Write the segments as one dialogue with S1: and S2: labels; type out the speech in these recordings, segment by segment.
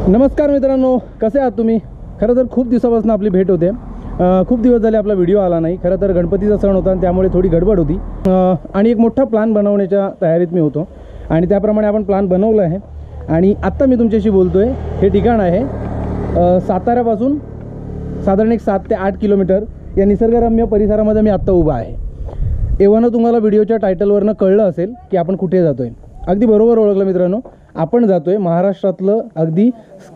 S1: नमस्कार मित्रांनो, कसे आहात तुम्ही? खरं तर खूप दिवसापासून आपली भेट होते. खूप दिवस झाले आपला व्हिडिओ आला नाही. खरं तर गणपतीचा सण होता आणि त्यामुळे थोडी गडबड होती आणि एक मोठा प्लॅन बनवण्याच्या तयारीत मी होतो आणि त्याप्रमाणे आपण प्लॅन बनवला आहे. आणि आत्ता मी तुमच्याशी बोलतो आहे. हे ठिकाण आहे साताऱ्यापासून साधारण एक 7 ते 8 किलोमीटर या निसर्गरम्य परिसरामध्ये मी आत्ता उभा आहे. एव्हाना तुम्हाला व्हिडिओच्या टायटलवरनं कळलं असेल की आपण कुठे जातो आहे. अगदी बरोबर ओळखलं मित्रांनो, आपण जातो आहे महाराष्ट्रातलं अगदी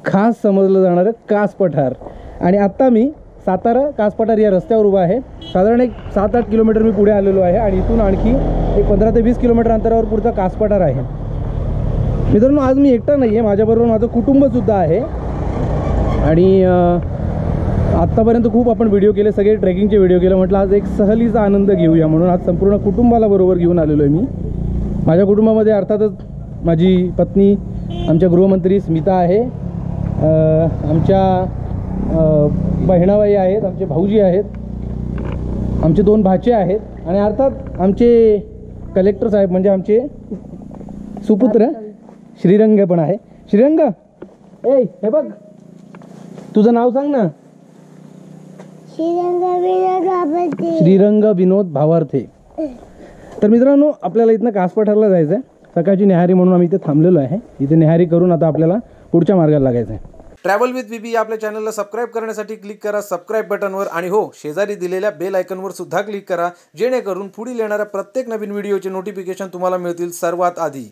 S1: खास समजलं जाणारं कास पठार. आणि आत्ता मी सातारा कास पठार या रस्त्यावर उभा आहे. साधारण एक 7-8 किलोमीटर मी पुढे आलेलो आहे आणि इथून आणखी एक 15 ते 20 किलोमीटर अंतरावर पुढचा कास पठार आहे. मित्रांनो, आज मी एकटा नाही आहे, माझ्याबरोबर माझं कुटुंबसुद्धा आहे. आणि आत्तापर्यंत खूप आपण व्हिडिओ केले, सगळे ट्रेकिंगचे व्हिडिओ केले. म्हटलं आज एक सहलीचा आनंद घेऊया म्हणून आज संपूर्ण कुटुंबाला बरोबर घेऊन आलेलो आहे मी. माझ्या कुटुंबामध्ये अर्थातच माझी पत्नी, आमच्या गृहमंत्री स्मिता आहे, आमच्या बहिणाबाई आहेत, आमचे भाऊजी आहेत, आमचे 2 भाचे आहेत आणि अर्थात आमचे कलेक्टर साहेब म्हणजे आमचे सुपुत्र श्रीरंग पण आहे. श्रीरंग, ए हे बघ, तुझं नाव सांग ना. श्रीरंग विनोद भावार्थे. तर मित्रांनो, आपल्याला इथनं कास पठारला जायचं आहे. सकाळची न्याहारी म्हणून आम्ही इथे थांबलेलो आहे. इथे न्याहारी करून आता आपल्याला पुढच्या मार्गाला लागायचं आहे.
S2: ट्रॅव्हल विथ बीबी आपल्या चॅनलला सबस्क्राईब करण्यासाठी क्लिक करा सबस्क्राईब बटनवर आणि हो, शेजारी दिलेल्या बेल आयकॉनवर सुद्धा क्लिक करा, जेणेकरून पुढील येणाऱ्या प्रत्येक नवीन व्हिडिओचे नोटिफिकेशन तुम्हाला मिळतील सर्वात आधी.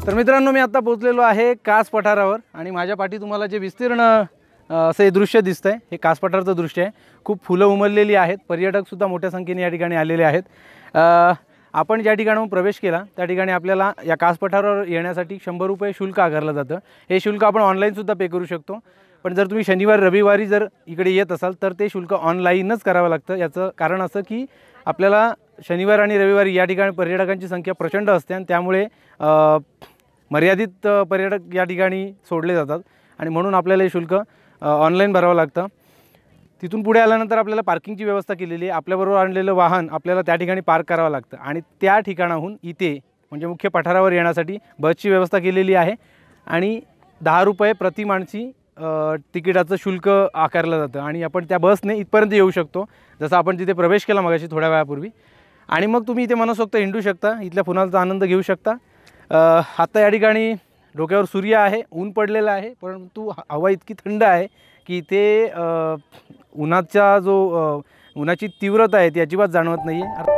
S1: तर मित्रांनो, मी आता पोहोचलेलो आहे कास पठारावर आणि माझ्या पाठी तुम्हाला जे विस्तीर्ण असे दृश्य दिसतं आहे, हे कास पठारचं दृश्य आहे. खूप फुलं उमललेली आहेत. पर्यटकसुद्धा मोठ्या संख्येने या ठिकाणी आलेले आहेत. आपण ज्या ठिकाणाहून प्रवेश केला त्या ठिकाणी आपल्याला या कास पठारावर येण्यासाठी 100 रुपये शुल्क आकारलं जातं. हे शुल्क आपण ऑनलाईनसुद्धा पे करू शकतो. पण जर तुम्ही शनिवार रविवारी जर इकडे येत असाल तर ते शुल्क ऑनलाईनच करावं लागतं. याचं कारण असं की आपल्याला शनिवार आणि रविवारी या ठिकाणी पर्यटकांची संख्या प्रचंड असते आणि त्यामुळे मर्यादित पर्यटक या ठिकाणी सोडले जातात आणि म्हणून आपल्याला हे शुल्क ऑनलाईन भरावं लागतं. तिथून पुढे आल्यानंतर आपल्याला पार्किंगची व्यवस्था केलेली आहे. आपल्याबरोबर आणलेलं वाहन आपल्याला त्या ठिकाणी पार्क करावं लागतं आणि त्या ठिकाणाहून इथे म्हणजे मुख्य पठारावर येण्यासाठी बसची व्यवस्था केलेली आहे आणि 10 रुपये प्रति माणसी तिकिटाचं शुल्क आकारलं जातं आणि आपण त्या बसने इथपर्यंत येऊ शकतो, जसं आपण तिथे प्रवेश केला मगाशी थोड्या वेळापूर्वी. आणि मग तुम्ही इथे मनसोक्त हिंडू शकता, इथल्या फुलांचा आनंद घेऊ शकता. आता या ठिकाणी डोक्यावर सूर्य आहे, ऊन पडलेलं आहे, परंतु हवा इतकी थंड आहे की इथे उन्हाची तीव्रता आहे ती अजिबात जाणवत नाही आहे.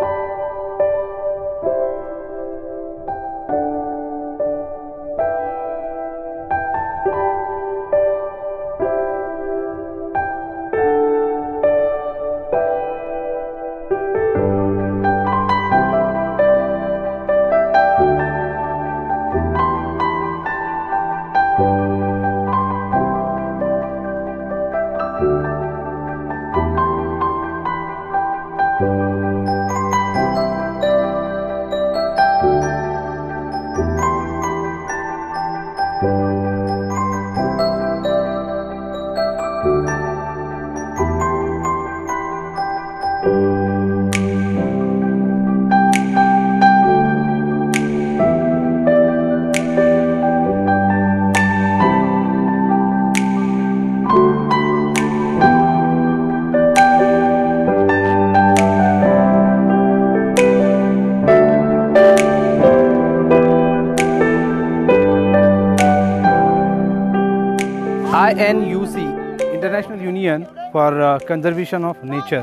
S1: INUC international union for conservation of nature.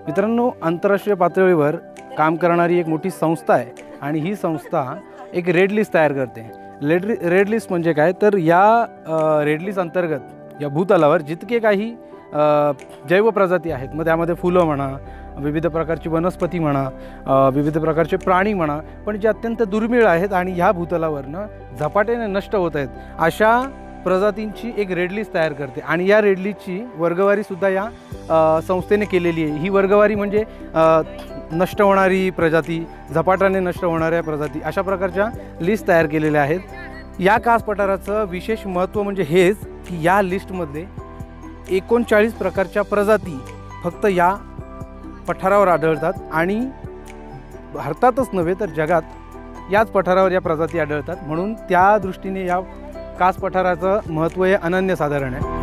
S1: मित्रांनो, आंतरराष्ट्रीय पातळीवर काम करणारी एक मोठी संस्था आहे आणि ही संस्था एक रेड लिस्ट तयार करते. रेड लिस्ट म्हणजे काय, तर या रेड लिस्ट अंतर्गत या भूतलावर जितके काही जैव प्रजाती आहेत, मग त्यामध्ये फुलं म्हणा, विविध प्रकारची वनस्पती म्हणा, विविध प्रकारचे प्राणी म्हणा, पण जे अत्यंत दुर्मिळ आहेत आणि ह्या भूतलावरनं झपाट्याने नष्ट होत आहेत, अशा प्रजातींची एक रेड लिस्ट तयार करते. आणि या रेड लिस्टची वर्गवारीसुद्धा या संस्थेने केलेली आहे. ही वर्गवारी म्हणजे नष्ट होणारी प्रजाती, झपाट्याने नष्ट होणाऱ्या प्रजाती, अशा प्रकारच्या लिस्ट तयार केलेल्या आहेत. या कास पठाराचं विशेष महत्त्व म्हणजे हेच की या लिस्टमध्ये 39 प्रकारच्या प्रजाती फक्त या पठारावर आढळतात आणि भारतातच नव्हे तर जगात याच पठारावर या प्रजाती आढळतात. म्हणून त्या दृष्टीने या कास पठाराचं महत्त्व हे अनन्यसाधारण आहे.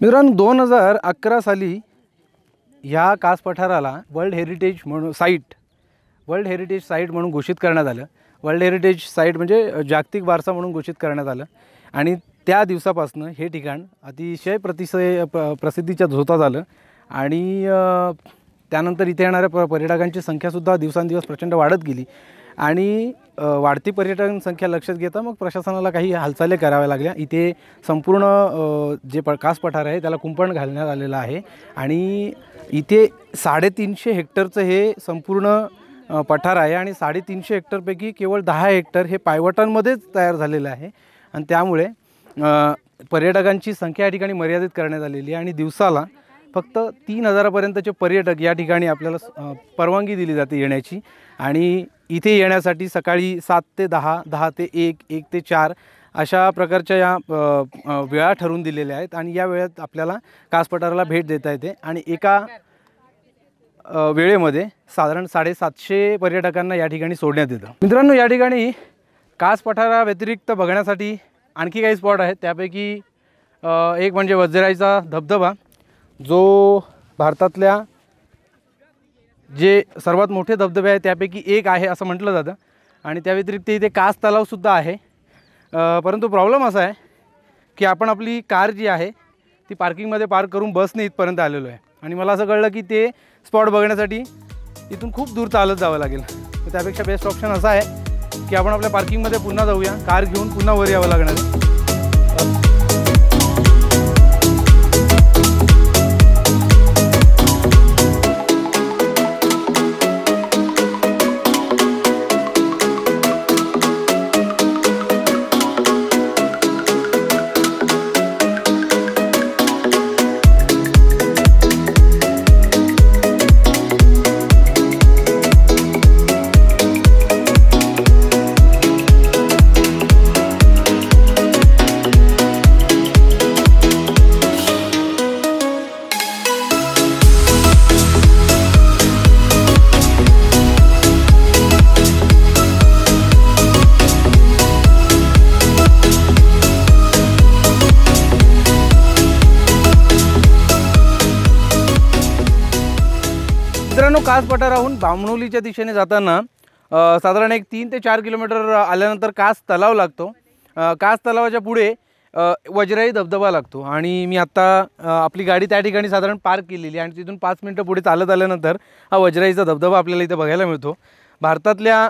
S1: मित्रांनो, 2011 साली ह्या कास पठाराला वर्ल्ड हेरिटेज साईट म्हणून घोषित करण्यात आलं. वर्ल्ड हेरिटेज साईट म्हणजे जागतिक वारसा म्हणून घोषित करण्यात आलं. आणि त्या दिवसापासून हे ठिकाण अतिशय प्रसिद्धीच्या झोतात आलं. आणि त्यानंतर इथे येणाऱ्या पर्यटकांची संख्यासुद्धा दिवसांदिवस प्रचंड वाढत गेली. आणि वाढती पर्यटन संख्या लक्षात घेता मग प्रशासनाला काही हालचाली कराव्या लागल्या. इथे संपूर्ण जे कास पठार आहे त्याला कुंपण घालण्यात आलेलं आहे. आणि इथे 350 हेक्टरचं हे संपूर्ण पठार आहे. आणि 350 हेक्टरपैकी केवळ 10 हेक्टर हे पायवटांमध्येच तयार झालेलं आहे. आणि त्यामुळे पर्यटकांची संख्या या ठिकाणी मर्यादित करण्यात आलेली आहे. आणि दिवसाला फक्त 3000पर्यंतचे पर्यटक या ठिकाणी आपल्याला परवानगी दिली जाते येण्याची. आणि इथे येण्यासाठी सकाळी 7 ते 10, 10 ते 1, 1 ते 4 अशा प्रकारच्या या वेळा ठरवून दिलेल्या आहेत. आणि या वेळेत आपल्याला कास पठाराला भेट देता येते. आणि एका वेळेमध्ये साधारण 750 पर्यटकांना या ठिकाणी सोडण्यात येतं. मित्रांनो, या ठिकाणी कास पठाराव्यतिरिक्त बघण्यासाठी आणखी काही स्पॉट आहेत. त्यापैकी एक म्हणजे वज्राईचा धबधबा, जो भारतातल्या जे सर्वात मोठे धबधबे आहेत त्यापैकी एक आहे असं म्हटलं जातं. आणि त्या व्यतिरिक्त इथे कास तलावसुद्धा आहे. परंतु प्रॉब्लेम असा आहे की आपण आपली कार जी आहे ती पार्किंगमध्ये पार्क करून बसने इथपर्यंत आलेलो आहे. आणि मला असं कळलं की ते स्पॉट बघण्यासाठी इथून खूप दूर चालत जावं लागेल. तर त्यापेक्षा बेस्ट ऑप्शन असा आहे की आपण आपल्या पार्किंगमध्ये पुन्हा जाऊया, कार घेऊन पुन्हा वर यावं लागणार आहे. मित्रांनो, कास पठाराहून बामणोलीच्या दिशेने जाताना साधारण एक 3 ते 4 किलोमीटर आल्यानंतर कास तलाव लागतो. कास तलावाच्या पुढे वज्राई धबधबा लागतो. आणि मी आत्ता आपली गाडी त्या ठिकाणी साधारण पार्क केलेली आणि तिथून 5 मिनटं पुढे चालत आल्यानंतर हा वज्राईचा धबधबा आपल्याला इथे बघायला मिळतो. भारतातल्या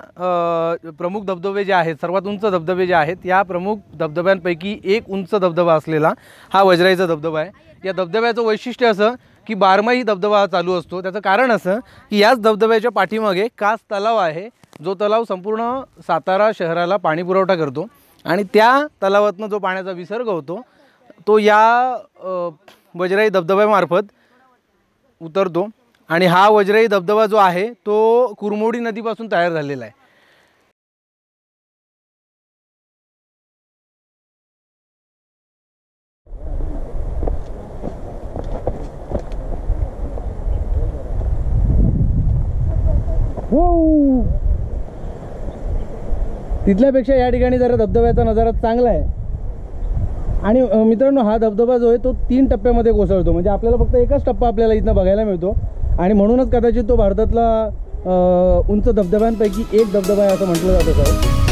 S1: प्रमुख धबधबे जे आहेत, सर्वात उंच धबधबे जे आहेत, या प्रमुख धबधब्यांपैकी एक उंच धबधबा असलेला हा वज्राईचा धबधबा आहे. या धबधब्याचं वैशिष्ट्य असं की 12माही धबधबा हा चालू असतो. त्याचं कारण असं की याच धबधब्याच्या पाठीमागे कास तलाव आहे, जो तलाव संपूर्ण सातारा शहराला पाणी पुरवठा करतो. आणि त्या तलावातनं जो पाण्याचा विसर्ग होतो तो या वज्राई धबधब्यामार्फत उतरतो आणि हा वज्राई धबधबा जो आहे तो कुरमोडी नदीपासून तयार झालेला आहे. तिथल्यापेक्षा या ठिकाणी जरा धबधब्याचा नजारा चांगला आहे. आणि मित्रांनो, हा धबधबा जो आहे तो 3 टप्प्यामध्ये कोसळतो. म्हणजे आपल्याला फक्त एकच टप्पा आपल्याला इथनं बघायला मिळतो आणि म्हणूनच कदाचित तो भारतातला उंच धबधब्यांपैकी एक धबधबा आहे असं म्हटलं जातं.